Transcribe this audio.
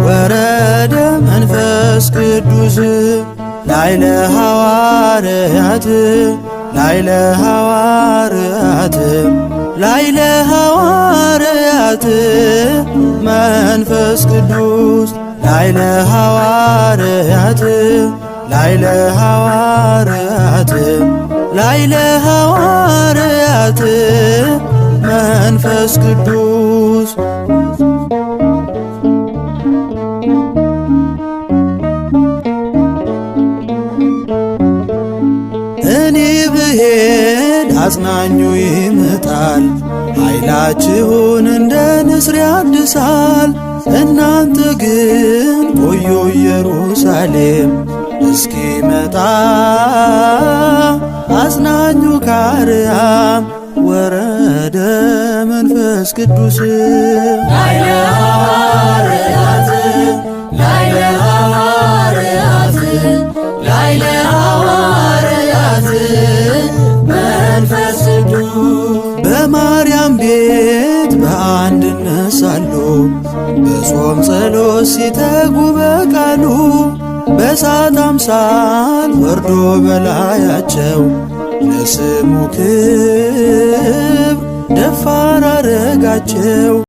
ወረደ መንፈስ ቅዱስ ላይለ ሐዋርያት ላይለ ሐዋርያት ላይለ ሐዋርያት መንፈስ ቅዱስ ላይለ ሐዋርያት ላይለ ሐዋርያት ላይለ ሐዋርያት መንፈስ ቅዱስ እኔ ብሄድ አጽናኙ ይመጣል፣ ኃይላችሁን እንደ ንስር ያድሳል። እናንተ ግን ቆዩ ኢየሩሳሌም እስኪመጣ አጽናኙ ከአርያም ወረደ መንፈስ ቅዱስ ላይለ ሐዋርያት ላይለ ሐዋርያት ላይለ ሐዋርያት መንፈስ ቅዱስ በማርያም ቤት በአንድነት ሳሉ በጾም ጸሎት ሲተጉ በቃሉ በእሳት አምሳል ወርዶ በላያቸው ለስሙ ክብር ደፋር አረጋቸው።